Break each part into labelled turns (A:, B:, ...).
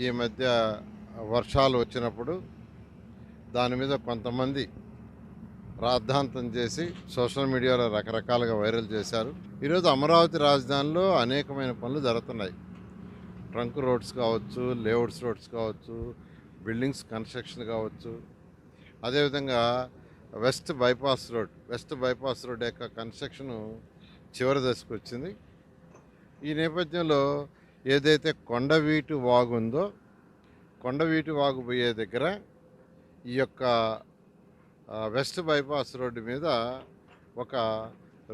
A: ఈ మధ్య వర్షాలు వచ్చినప్పుడు దాని మీద కొంతమంది రాద్ధాంతం చేసి సోషల్ మీడియాలో రకరకాలుగా వైరల్ చేశారు. ఈరోజు అమరావతి రాజధానిలో అనేకమైన పనులు జరుగుతున్నాయి. ట్రంక్ రోడ్స్ కావచ్చు, లేఅవుట్స్ రోడ్స్ కావచ్చు, బిల్డింగ్స్ కన్స్ట్రక్షన్ కావచ్చు, అదేవిధంగా వెస్ట్ బైపాస్ రోడ్ యొక్క కన్స్ట్రక్షన్ చివరి దశకు వచ్చింది. ఈ నేపథ్యంలో ఏదైతే కొండవీటి వాగు ఉందో, కొండవీటి వాగు పోయే దగ్గర ఈ యొక్క వెస్ట్ బైపాస్ రోడ్డు మీద ఒక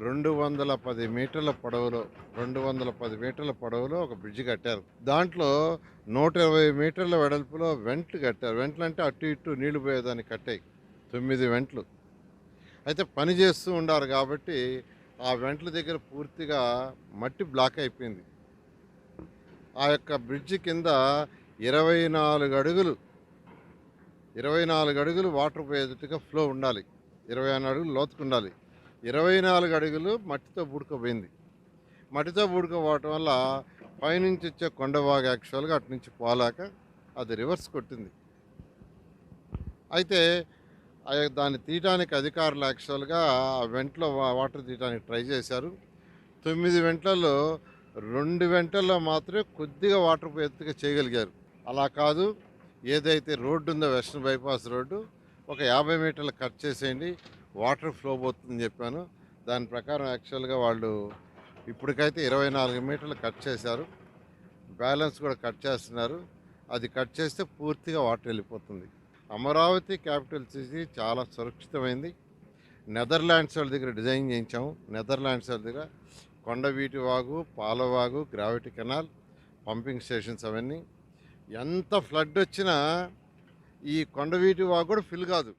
A: 210 మీటర్ల పొడవులో 210 మీటర్ల పొడవులో ఒక బ్రిడ్జి కట్టారు. దాంట్లో 120 మీటర్ల వెడల్పులో వెంట్లు కట్టారు. వెంట్లు అంటే అటు ఇటు నీళ్లు పోయేదాన్ని కట్టాయి. 9 వెంట్లు. అయితే పని చేస్తూ ఉండారు కాబట్టి ఆ వెంట్ల దగ్గర పూర్తిగా మట్టి బ్లాక్ అయిపోయింది. ఆ యొక్క బ్రిడ్జి కింద 24 అడుగులు 24 అడుగులు వాటర్ పోయేటట్టుగా ఫ్లో ఉండాలి. 24 అడుగులు లోతుకు ఉండాలి. 24 అడుగులు మట్టితో పూడుకుపోయింది. మట్టితో పూడుకుపోవటం వల్ల పైనుంచి వచ్చే కొండవాగు యాక్చువల్గా అటు నుంచి పోలేక అది రివర్స్ కొట్టింది. అయితే దాన్ని తీయడానికి అధికారులు యాక్చువల్గా ఆ వెంట్లో వాటర్ తీయడానికి ట్రై చేశారు. 9 వెంట్లలో 2 వెంటల్లో మాత్రమే కొద్దిగా వాటర్ పోయేట్టుగా చేయగలిగారు. అలా కాదు, ఏదైతే రోడ్డు ఉందో వెస్ట్రన్ బైపాస్ రోడ్డు ఒక 50 మీటర్లు కట్ చేసేయండి, వాటర్ ఫ్లో పోతుందని చెప్పాను. దాని ప్రకారం యాక్చువల్గా వాళ్ళు ఇప్పటికైతే 24 మీటర్లు కట్ చేశారు. బ్యాలెన్స్ కూడా కట్ చేస్తున్నారు. అది కట్ చేస్తే పూర్తిగా వాటర్ వెళ్ళిపోతుంది. అమరావతి క్యాపిటల్ సిటీ చాలా సురక్షితమైంది. నెదర్లాండ్స్ వాళ్ళ దగ్గర డిజైన్ చేయించాము. నెదర్లాండ్స్ వాళ్ళ దగ్గర Kondaveeti Vagu, Palavagu, gravity canal, pumping stations అవన్నీ. ఎంత ఫ్లడ్ వచ్చినా ఈ కొండవీటి వాగు కూడా ఫిల్ కాదు.